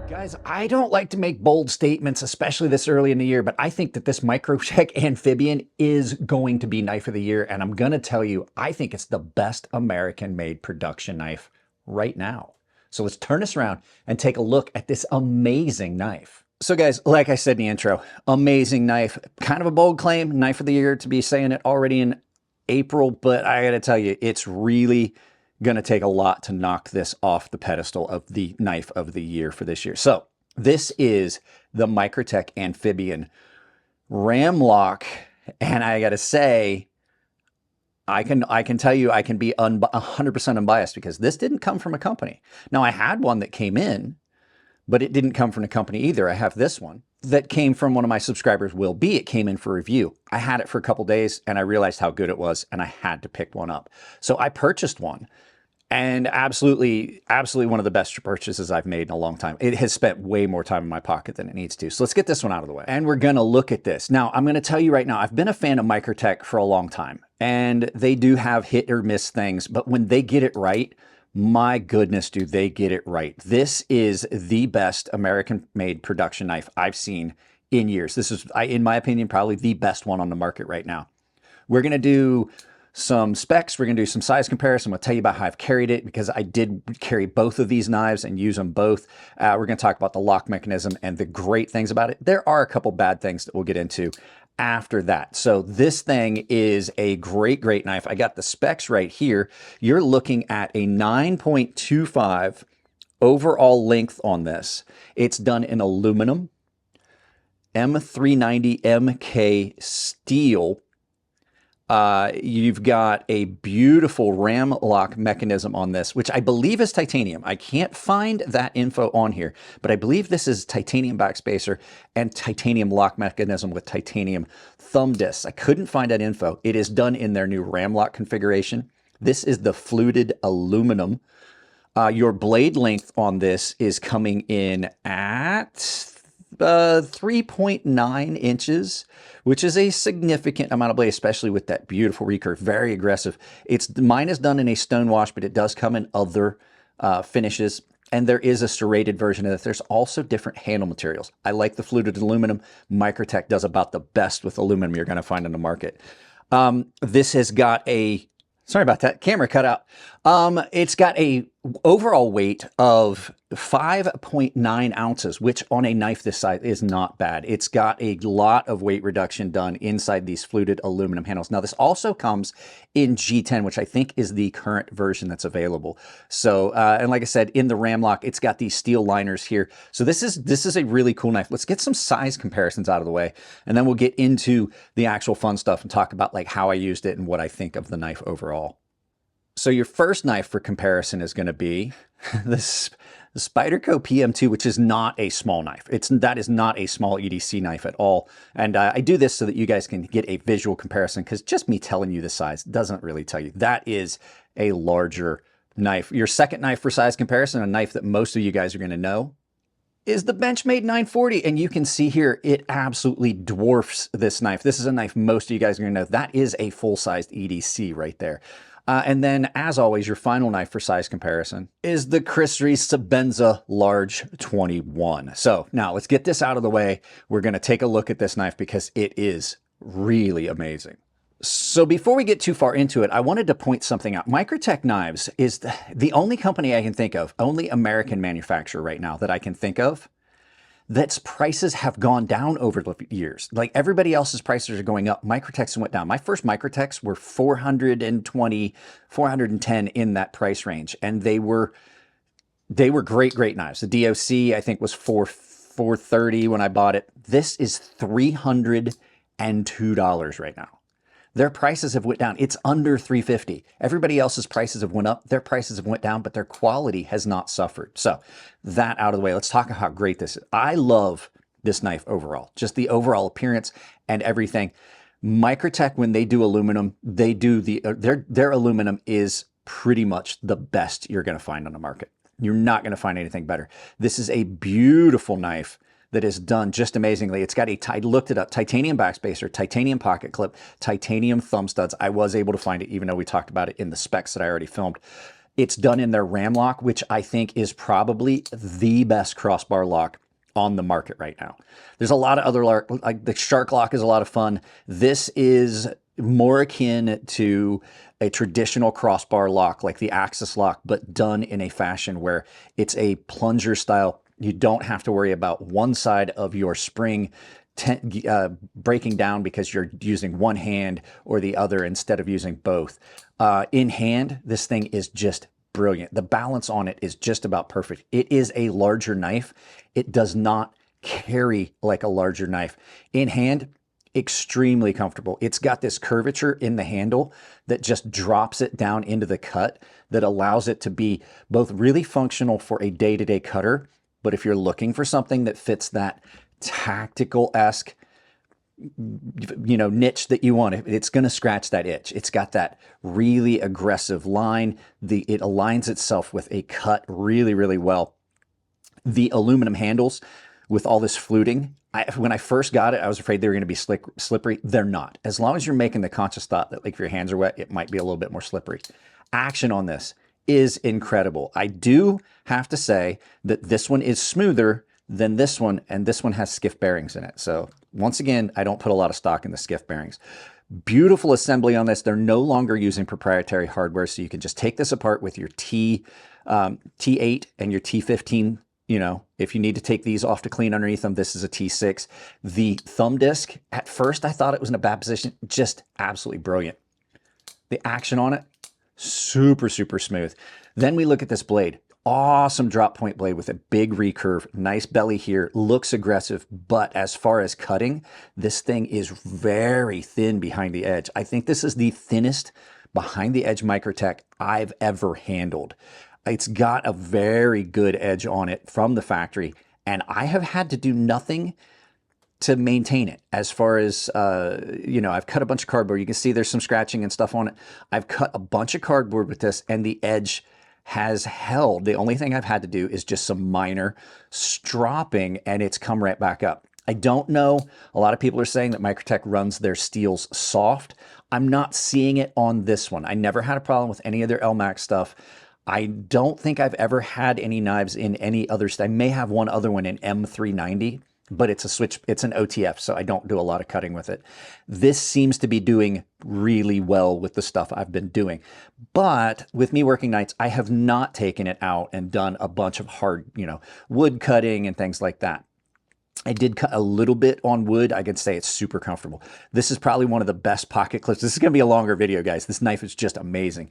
Guys, I don't like to make bold statements, especially this early in the year, but I think that this Microtech Amphibian is going to be knife of the year. And I'm going to tell you, I think it's the best American-made production knife right now. So let's turn this around and take a look at this amazing knife. So guys, like I said in the intro, amazing knife, kind of a bold claim, knife of the year to be saying it already in April, but I got to tell you, it's really going to take a lot to knock this off the pedestal of the knife of the year for this year. So this is the Microtech Amphibian Ram Lock, and I got to say, I can tell you I can be 100% unbiased because this didn't come from a company. Now I had one that came in, but it didn't come from a company either. I have this one that came from one of my subscribers, Will B. It came in for review. I had it for a couple days and I realized how good it was and I had to pick one up. So I purchased one. And absolutely one of the best purchases I've made in a long time. It has spent way more time in my pocket than it needs to. So let's get this one out of the way. And we're going to look at this. Now, I'm going to tell you right now, I've been a fan of Microtech for a long time. And they do have hit or miss things. But when they get it right, my goodness, do they get it right. This is the best American-made production knife I've seen in years. This is, in my opinion, probably the best one on the market right now. We're going to do some specs. We're going to do some size comparison. I'll tell you about how I've carried it because I did carry both of these knives and use them both. We're going to talk about the lock mechanism and the great things about it. There are a couple bad things that we'll get into after that. So this thing is a great knife. I got the specs right here. You're looking at a 9.25 overall length on this. It's done in aluminum, M390 MK steel. You've got a beautiful ram lock mechanism on this, which I believe is titanium. I can't find that info on here, but I believe this is titanium backspacer and titanium lock mechanism with titanium thumb discs. I couldn't find that info. It is done in their new ram lock configuration. This is the fluted aluminum. Your blade length on this is coming in at 3.9 inches, which is a significant amount of blade, especially with that beautiful recurve, very aggressive. Mine is done in a stone wash, but it does come in other finishes. And there is a serrated version of it. There's also different handle materials. I like the fluted aluminum. Microtech does about the best with aluminum you're going to find in the market. This has got a, sorry about that, camera cut out. It's got a overall weight of 5.9 ounces, which on a knife this size is not bad. It's got a lot of weight reduction done inside these fluted aluminum handles. Now, this also comes in G10, which I think is the current version that's available. So, and like I said, in the ram lock, it's got these steel liners here. So this is a really cool knife. Let's get some size comparisons out of the way, and then we'll get into the actual fun stuff and talk about like how I used it and what I think of the knife overall. So your first knife for comparison is going to be the Spyderco PM2, which is not a small knife. That is not a small EDC knife at all. And I do this so that you guys can get a visual comparison, because just me telling you the size doesn't really tell you. That is a larger knife. Your second knife for size comparison, a knife that most of you guys are going to know, is the Benchmade 940. And you can see here, it absolutely dwarfs this knife. This is a knife most of you guys are going to know. That is a full-sized EDC right there. And then, as always, your final knife for size comparison is the Chris Reese Sebenza Large 21. So now let's get this out of the way. We're going to take a look at this knife because it is really amazing. So before we get too far into it, I wanted to point something out. Microtech Knives is the only company I can think of, only American manufacturer right now that I can think of, that's prices have gone down over the years. Like everybody else's prices are going up. Microtech's went down. My first Microtechs were 420, 410 in that price range. And they were great knives. The DOC, I think, was $430 when I bought it. This is $302 right now. Their prices have went down. It's under $350. Everybody else's prices have went up. Their prices have went down, but their quality has not suffered. So that out of the way, let's talk about how great this is. I love this knife overall, just the overall appearance and everything. Microtech, when they do aluminum, they do their aluminum is pretty much the best you're going to find on the market. You're not going to find anything better. This is a beautiful knife that is done just amazingly. It's got I looked it up, titanium backspacer, titanium pocket clip, titanium thumb studs. I was able to find it even though we talked about it in the specs that I already filmed. It's done in their ram lock, which I think is probably the best crossbar lock on the market right now. There's a lot of other, like the shark lock is a lot of fun. This is more akin to a traditional crossbar lock, like the Axis lock, but done in a fashion where it's a plunger style. You don't have to worry about one side of your spring breaking down because you're using one hand or the other instead of using both. In hand, this thing is just brilliant. The balance on it is just about perfect. It is a larger knife. It does not carry like a larger knife. In hand, extremely comfortable. It's got this curvature in the handle that just drops it down into the cut that allows it to be both really functional for a day-to-day cutter, but if you're looking for something that fits that tactical-esque, niche that you want, it's going to scratch that itch. It's got that really aggressive line. It aligns itself with a cut really, really well. The aluminum handles with all this fluting, when I first got it, I was afraid they were going to be slippery. They're not. As long as you're making the conscious thought that, like, if your hands are wet, it might be a little bit more slippery. Action on this is incredible. I do have to say that this one is smoother than this one, and this one has skiff bearings in it. So once again, I don't put a lot of stock in the skiff bearings. Beautiful assembly on this. They're no longer using proprietary hardware, so you can just take this apart with your T8 and your T15. If you need to take these off to clean underneath them, this is a T6. The thumb disc, at first I thought it was in a bad position, just absolutely brilliant. The action on it, super, super smooth. Then we look at this blade. Awesome drop point blade with a big recurve, nice belly here, looks aggressive, but as far as cutting, this thing is very thin behind the edge. I think this is the thinnest behind the edge Microtech I've ever handled. It's got a very good edge on it from the factory, and I have had to do nothing to maintain it. As far as, I've cut a bunch of cardboard. You can see there's some scratching and stuff on it. I've cut a bunch of cardboard with this, and the edge has held. The only thing I've had to do is just some minor stropping, and it's come right back up. I don't know. A lot of people are saying that Microtech runs their steels soft. I'm not seeing it on this one. I never had a problem with any of their LMAX stuff. I don't think I've ever had any knives in any other. I may have one other one in M390, but it's a switch. It's an OTF, so I don't do a lot of cutting with it. This seems to be doing really well with the stuff I've been doing. But with me working nights, I have not taken it out and done a bunch of hard, wood cutting and things like that. I did cut a little bit on wood. I can say it's super comfortable. This is probably one of the best pocket clips. This is going to be a longer video, guys. This knife is just amazing.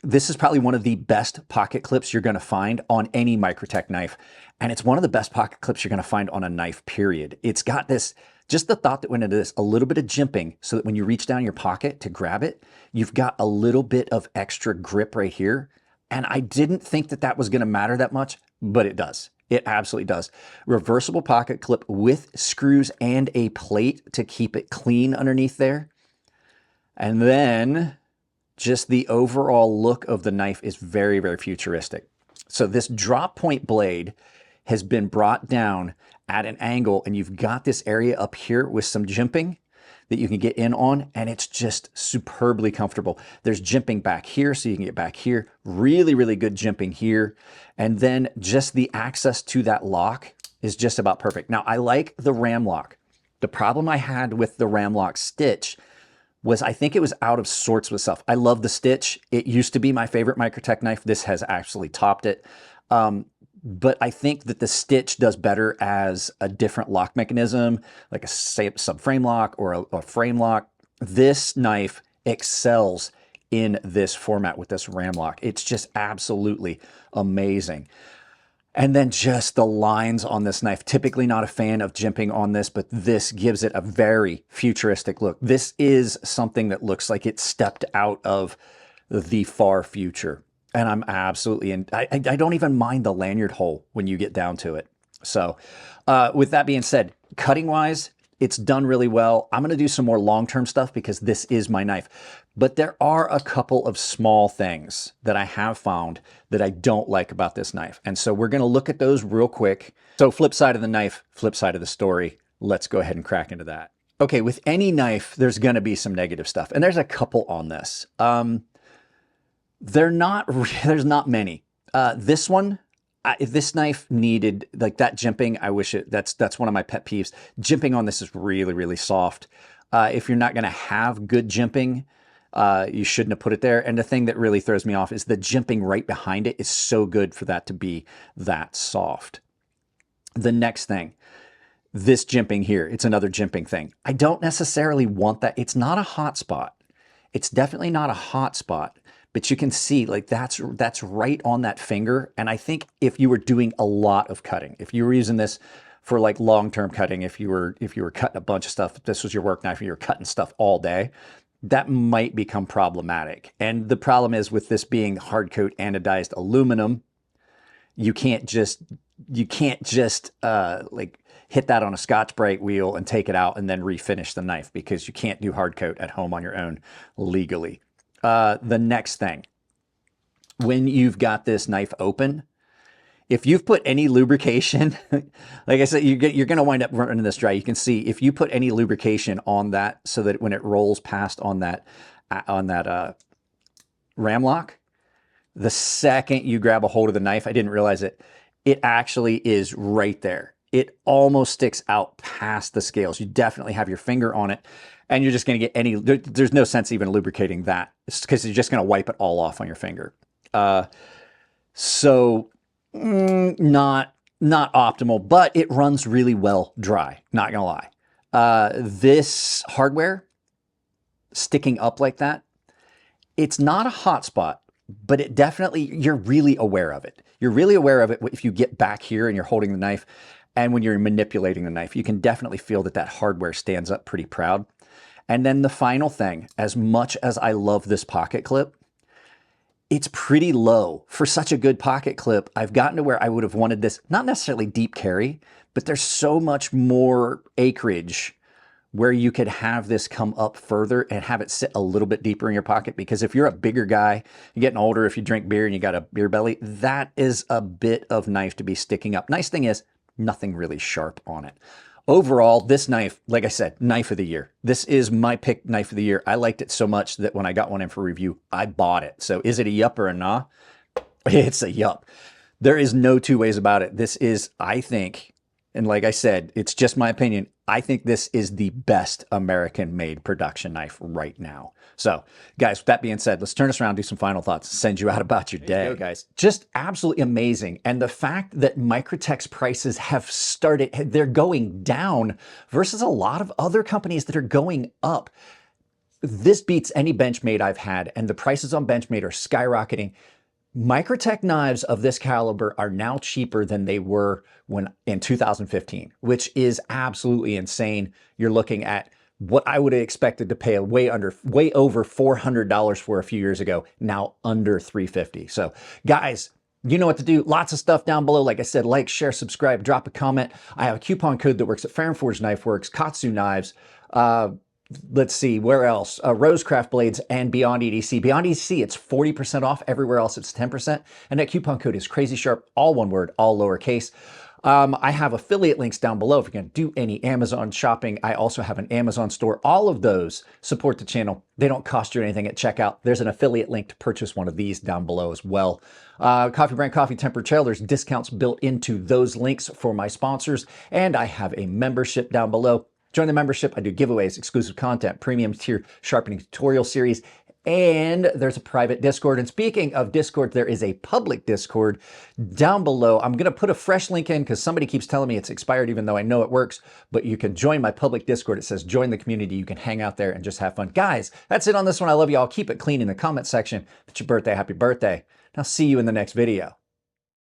This is probably one of the best pocket clips you're going to find on any Microtech knife. And it's one of the best pocket clips you're going to find on a knife, period. It's got this, just the thought that went into this, a little bit of jimping so that when you reach down your pocket to grab it, you've got a little bit of extra grip right here. And I didn't think that that was going to matter that much, but it does. It absolutely does. Reversible pocket clip with screws and a plate to keep it clean underneath there. And then just the overall look of the knife is very, very futuristic. So this drop point blade has been brought down at an angle, and you've got this area up here with some jimping that you can get in on, and it's just superbly comfortable. There's jimping back here, so you can get back here. Really, really good jimping here. And then just the access to that lock is just about perfect. Now, I like the ram lock. The problem I had with the ram lock stitch was I think it was out of sorts with stuff. I love the stitch. It used to be my favorite Microtech knife. This has actually topped it. But I think that the stitch does better as a different lock mechanism, like a subframe lock or a frame lock. This knife excels in this format with this ram lock. It's just absolutely amazing. And then just the lines on this knife. Typically not a fan of jimping on this, but this gives it a very futuristic look. This is something that looks like it stepped out of the far future. And I'm absolutely in. I don't even mind the lanyard hole when you get down to it. So with that being said, cutting wise, it's done really well. I'm going to do some more long-term stuff because this is my knife. But there are a couple of small things that I have found that I don't like about this knife. And so we're going to look at those real quick. So flip side of the knife, flip side of the story. Let's go ahead and crack into that. Okay, with any knife, there's going to be some negative stuff. And there's a couple on this. There's not many. This one, this knife needed like that jimping. I wish it, that's one of my pet peeves. Jimping on this is really, really soft. If you're not going to have good jimping, you shouldn't have put it there. And the thing that really throws me off is the jimping right behind it is so good for that to be that soft. The next thing, this jimping here, it's another jimping thing. I don't necessarily want that. It's not a hot spot. It's definitely not a hot spot, but you can see like that's right on that finger. And I think if you were doing a lot of cutting, if you were using this for like long-term cutting, if you were cutting a bunch of stuff, if this was your work knife and you were cutting stuff all day, that might become problematic. And the problem is with this being hard coat anodized aluminum, you can't just like hit that on a Scotch-Brite wheel and take it out and then refinish the knife, because you can't do hard coat at home on your own legally. The next thing, when you've got this knife open, if you've put any lubrication, like I said, you're going to wind up running this dry. You can see if you put any lubrication on that so that when it rolls past on that ram lock, the second you grab a hold of the knife, I didn't realize it, it actually is right there. It almost sticks out past the scales. You definitely have your finger on it, and you're just going to get any, there's no sense even lubricating that, because you're just going to wipe it all off on your finger. So not optimal, but it runs really well dry, not going to lie. This hardware sticking up like that, it's not a hot spot, but it definitely, you're really aware of it. You're really aware of it if you get back here and you're holding the knife, and when you're manipulating the knife, you can definitely feel that that hardware stands up pretty proud. And then the final thing, as much as I love this pocket clip, it's pretty low for such a good pocket clip. I've gotten to where I would have wanted this, not necessarily deep carry, but there's so much more acreage where you could have this come up further and have it sit a little bit deeper in your pocket. Because if you're a bigger guy, you're getting older, if you drink beer and you got a beer belly, that is a bit of knife to be sticking up. Nice thing is, nothing really sharp on it. Overall, this knife, like I said, knife of the year. This is my pick knife of the year. I liked it so much that when I got one in for review, I bought it. So is it a yup or a nah? It's a yup. There is no two ways about it. This is, I think, and like I said, it's just my opinion, I think this is the best American-made production knife right now. So, guys, with that being said, let's turn this around, do some final thoughts, send you out about your day. There you go, guys. Just absolutely amazing. And the fact that Microtech's prices have started, they're going down versus a lot of other companies that are going up. This beats any Benchmade I've had, and the prices on Benchmade are skyrocketing. Microtech knives of this caliber are now cheaper than they were when in 2015, which is absolutely insane. You're looking at what I would have expected to pay way over $400 for a few years ago, now under $350. So guys, you know what to do. Lots of stuff down below. Like I said, like, share, subscribe, drop a comment. I have a coupon code that works at Fair & Forged Knife Works, KATSU Knives, let's see, where else? Rosecraft Blades and Beyond EDC. Beyond EDC, it's 40% off. Everywhere else, it's 10%. And that coupon code is crazysharp, all one word, all lowercase. I have affiliate links down below if you're going to do any Amazon shopping. I also have an Amazon store. All of those support the channel. They don't cost you anything at checkout. There's an affiliate link to purchase one of these down below as well. Coffee Brand Coffee Tempered Trail, there's discounts built into those links for my sponsors. And I have a membership down below. Join the membership. I do giveaways, exclusive content, premium tier sharpening tutorial series, and there's a private Discord. And speaking of Discord, there is a public Discord down below. I'm going to put a fresh link in because somebody keeps telling me it's expired, even though I know it works. But you can join my public Discord. It says join the community. You can hang out there and just have fun. Guys, that's it on this one. I love you all. Keep it clean in the comment section. If it's your birthday, happy birthday. And I'll see you in the next video.